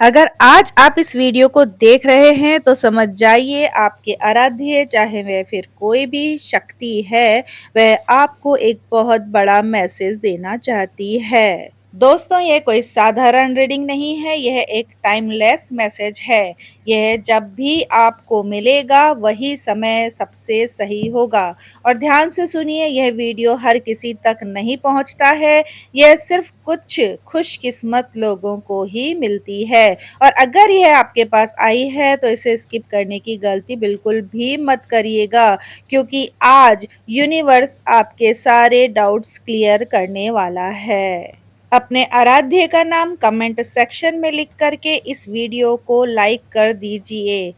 अगर आज आप इस वीडियो को देख रहे हैं तो समझ जाइए आपके आराध्य चाहे वह फिर कोई भी शक्ति है, वह आपको एक बहुत बड़ा मैसेज देना चाहती है। दोस्तों, यह कोई साधारण रीडिंग नहीं है, यह एक टाइमलेस मैसेज है। यह जब भी आपको मिलेगा वही समय सबसे सही होगा। और ध्यान से सुनिए, यह वीडियो हर किसी तक नहीं पहुंचता है, यह सिर्फ कुछ खुशकिस्मत लोगों को ही मिलती है। और अगर यह आपके पास आई है तो इसे स्किप करने की गलती बिल्कुल भी मत करिएगा, क्योंकि आज यूनिवर्स आपके सारे डाउट्स क्लियर करने वाला है। अपने आराध्य का नाम कमेंट सेक्शन में लिख करके इस वीडियो को लाइक कर दीजिए।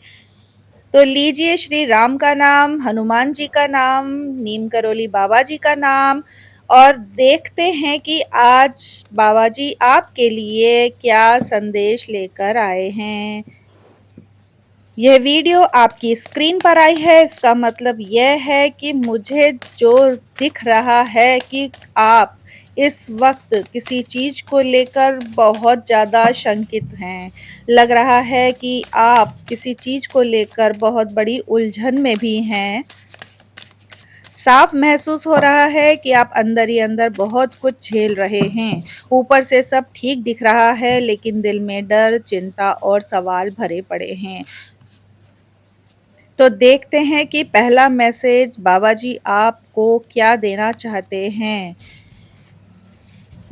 तो लीजिए श्री राम का नाम, हनुमान जी का नाम, नीम करोली बाबा जी का नाम, और देखते हैं कि आज बाबा जी आपके लिए क्या संदेश लेकर आए हैं। यह वीडियो आपकी स्क्रीन पर आई है, इसका मतलब यह है कि मुझे जो दिख रहा है कि आप इस वक्त किसी चीज को लेकर बहुत ज़्यादा शंकित हैं। लग रहा है कि आप किसी चीज को लेकर बहुत बड़ी उलझन में भी हैं। साफ महसूस हो रहा है कि आप अंदर ही अंदर बहुत कुछ झेल रहे हैं। ऊपर से सब ठीक दिख रहा है, लेकिन दिल में डर, चिंता और सवाल भरे पड़े हैं। तो देखते हैं कि पहला मैसेज बाबा जी आपको क्या देना चाहते हैं।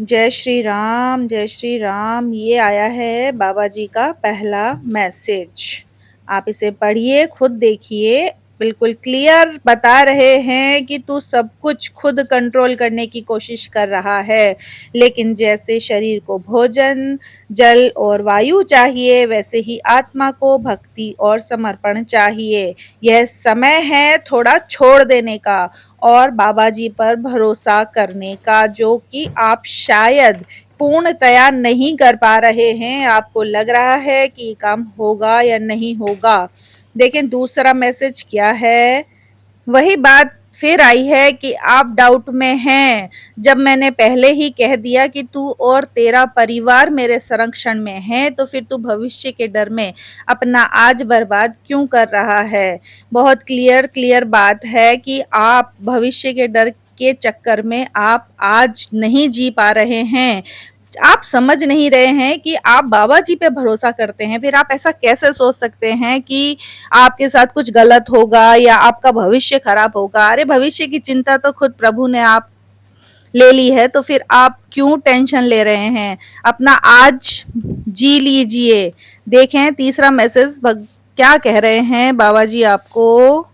जय श्री राम, जय श्री राम। ये आया है बाबा जी का पहला मैसेज। आप इसे पढ़िए, खुद देखिए। बिल्कुल क्लियर बता रहे हैं कि तू सब कुछ खुद कंट्रोल करने की कोशिश कर रहा है, लेकिन जैसे शरीर को भोजन, जल और वायु चाहिए, वैसे ही आत्मा को भक्ति और समर्पण चाहिए। यह समय है थोड़ा छोड़ देने का और बाबा जी पर भरोसा करने का, जो कि आप शायद पूर्णतया नहीं कर पा रहे हैं। आपको लग रहा है कि ये काम होगा या नहीं होगा। देखें दूसरा मैसेज क्या है। वही बात फिर आई है कि आप डाउट में हैं। जब मैंने पहले ही कह दिया कि तू और तेरा परिवार मेरे संरक्षण में है, तो फिर तू भविष्य के डर में अपना आज बर्बाद क्यों कर रहा है। बहुत क्लियर बात है कि आप भविष्य के डर के चक्कर में आप आज नहीं जी पा रहे हैं। आप समझ नहीं रहे हैं कि आप बाबा जी पे भरोसा करते हैं, फिर आप ऐसा कैसे सोच सकते हैं कि आपके साथ कुछ गलत होगा या आपका भविष्य खराब होगा। अरे भविष्य की चिंता तो खुद प्रभु ने आप ले ली है, तो फिर आप क्यों टेंशन ले रहे हैं। अपना आज जी लीजिए। देखें तीसरा मैसेज क्या कह रहे हैं बाबा जी आपको।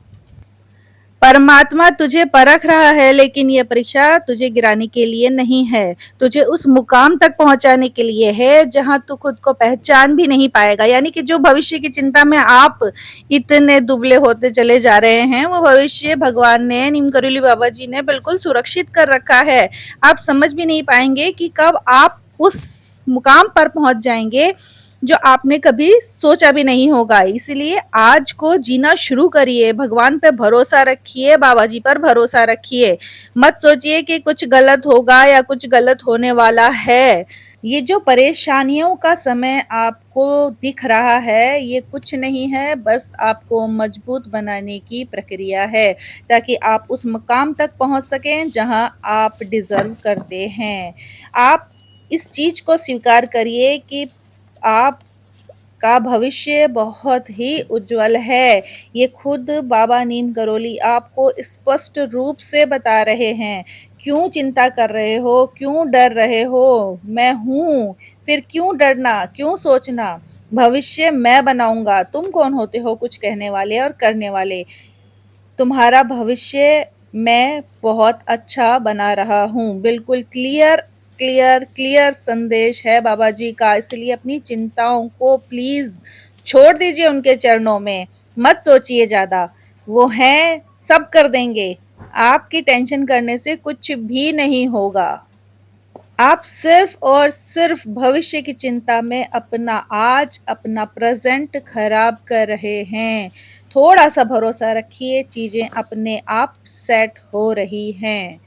परमात्मा तुझे परख रहा है, लेकिन यह परीक्षा तुझे गिराने के लिए नहीं है, तुझे उस मुकाम तक पहुंचाने के लिए है जहां तू खुद को पहचान भी नहीं पाएगा। यानी कि जो भविष्य की चिंता में आप इतने दुबले होते चले जा रहे हैं, वो भविष्य भगवान ने, नीम करोली बाबा जी ने बिल्कुल सुरक्षित कर रखा है। आप समझ भी नहीं पाएंगे कि कब आप उस मुकाम पर पहुंच जाएंगे जो आपने कभी सोचा भी नहीं होगा। इसलिए आज को जीना शुरू करिए, भगवान पे भरोसा रखिए, बाबा जी पर भरोसा रखिए। मत सोचिए कि कुछ गलत होगा या कुछ गलत होने वाला है। ये जो परेशानियों का समय आपको दिख रहा है, ये कुछ नहीं है, बस आपको मजबूत बनाने की प्रक्रिया है, ताकि आप उस मुकाम तक पहुंच सकें जहां आप डिजर्व करते हैं। आप इस चीज को स्वीकार करिए कि आप का भविष्य बहुत ही उज्जवल है। ये खुद बाबा नीम करोली आपको स्पष्ट रूप से बता रहे हैं। क्यों चिंता कर रहे हो, क्यों डर रहे हो, मैं हूं। फिर क्यों डरना, क्यों सोचना। भविष्य मैं बनाऊंगा, तुम कौन होते हो कुछ कहने वाले और करने वाले। तुम्हारा भविष्य मैं बहुत अच्छा बना रहा हूँ। बिल्कुल क्लियर संदेश है बाबा जी का। इसलिए अपनी चिंताओं को प्लीज छोड़ दीजिए उनके चरणों में। मत सोचिए ज्यादा, वो हैं, सब कर देंगे। आपकी टेंशन करने से कुछ भी नहीं होगा। आप सिर्फ और सिर्फ भविष्य की चिंता में अपना आज, अपना प्रेजेंट खराब कर रहे हैं। थोड़ा सा भरोसा रखिए, चीजें अपने आप सेट हो रही हैं।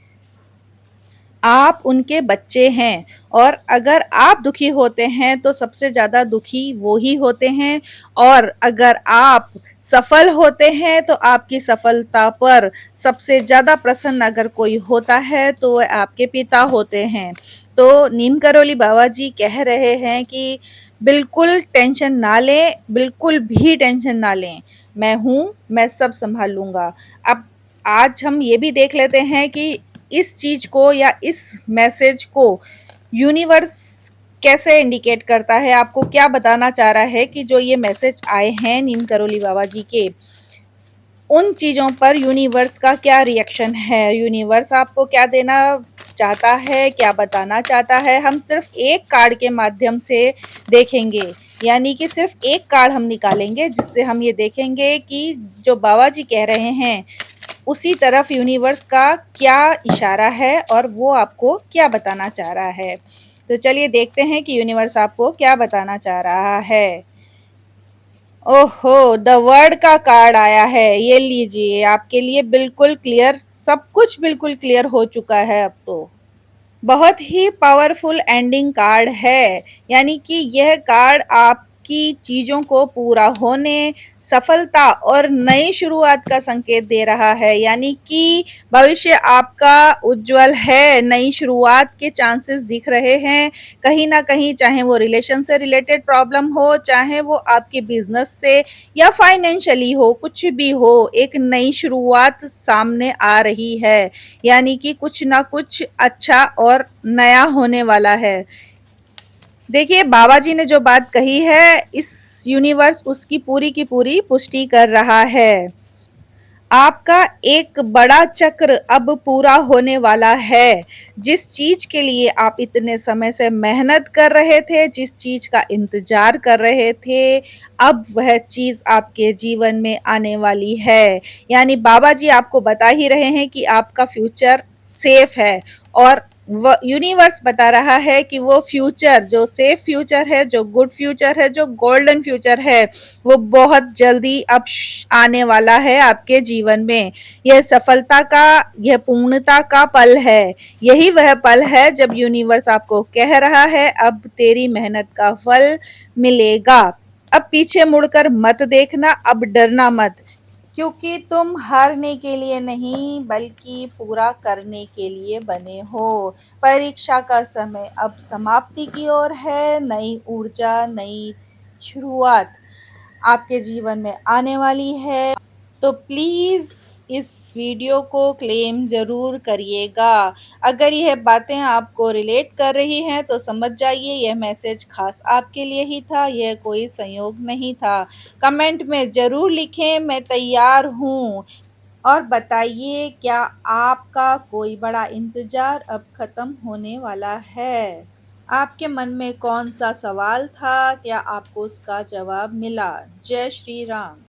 आप उनके बच्चे हैं और अगर आप दुखी होते हैं तो सबसे ज़्यादा दुखी वो ही होते हैं और अगर आप सफल होते हैं तो आपकी सफलता पर सबसे ज़्यादा प्रसन्न अगर कोई होता है तो वह आपके पिता होते हैं। तो नीम करोली बाबा जी कह रहे हैं कि बिल्कुल टेंशन ना लें, बिल्कुल भी टेंशन ना लें। मैं हूँ, मैं सब सँभाल लूँगा। अब आज हम ये भी देख लेते हैं कि इस चीज को या इस मैसेज को यूनिवर्स कैसे इंडिकेट करता है, आपको क्या बताना चाह रहा है कि जो ये मैसेज आए हैं नीम करोली बाबा जी के, उन चीजों पर यूनिवर्स का क्या रिएक्शन है, यूनिवर्स आपको क्या देना चाहता है, क्या बताना चाहता है, हम सिर्फ एक कार्ड के माध्यम से देखेंगे। यानी कि सिर्फ एक कार्ड हम निकालेंगे जिससे हम ये देखेंगे कि जो बाबा जी कह रहे हैं उसी तरफ यूनिवर्स का क्या इशारा है और वो आपको क्या बताना चाह रहा है। तो चलिए देखते हैं कि यूनिवर्स आपको क्या बताना चाह रहा है। ओहो! द वर्ड का कार्ड आया है। ये लीजिए, आपके लिए बिल्कुल क्लियर, सब कुछ बिल्कुल क्लियर हो चुका है अब तो। बहुत ही पावरफुल एंडिंग कार्ड है, यानी कि यह कार्ड आपकी चीजों को पूरा होने, सफलता और नई शुरुआत का संकेत दे रहा है। यानी कि भविष्य आपका उज्जवल है, नई शुरुआत के चांसेस दिख रहे हैं कहीं ना कहीं, चाहे वो रिलेशन से रिलेटेड प्रॉब्लम हो, चाहे वो आपके बिजनेस से या फाइनेंशियली हो, कुछ भी हो, एक नई शुरुआत सामने आ रही है। यानी कि कुछ ना कुछ अच्छा और नया होने वाला है। देखिए बाबा जी ने जो बात कही है, इस यूनिवर्स उसकी पूरी की पूरी पुष्टि कर रहा है। आपका एक बड़ा चक्र अब पूरा होने वाला है। जिस चीज के लिए आप इतने समय से मेहनत कर रहे थे, जिस चीज का इंतजार कर रहे थे, अब वह चीज आपके जीवन में आने वाली है। यानी बाबा जी आपको बता ही रहे हैं कि आपका फ्यूचर सेफ है और यूनिवर्स बता रहा है कि वो फ्यूचर जो सेफ फ्यूचर है, जो गुड फ्यूचर है, जो गोल्डन फ्यूचर है, वो बहुत जल्दी अब आने वाला है आपके जीवन में। यह सफलता का, यह पूर्णता का पल है। यही वह पल है जब यूनिवर्स आपको कह रहा है अब तेरी मेहनत का फल मिलेगा। अब पीछे मुड़कर मत देखना, अब डरना मत, क्योंकि तुम हारने के लिए नहीं बल्कि पूरा करने के लिए बने हो। परीक्षा का समय अब समाप्ति की ओर है, नई ऊर्जा, नई शुरुआत आपके जीवन में आने वाली है। तो प्लीज़ इस वीडियो को क्लेम ज़रूर करिएगा। अगर यह बातें आपको रिलेट कर रही हैं तो समझ जाइए यह मैसेज ख़ास आपके लिए ही था, यह कोई संयोग नहीं था। कमेंट में ज़रूर लिखें मैं तैयार हूँ और बताइए क्या आपका कोई बड़ा इंतज़ार अब ख़त्म होने वाला है? आपके मन में कौन-सा सवाल था? क्या आपको उसका जवाब मिला? जय श्री राम।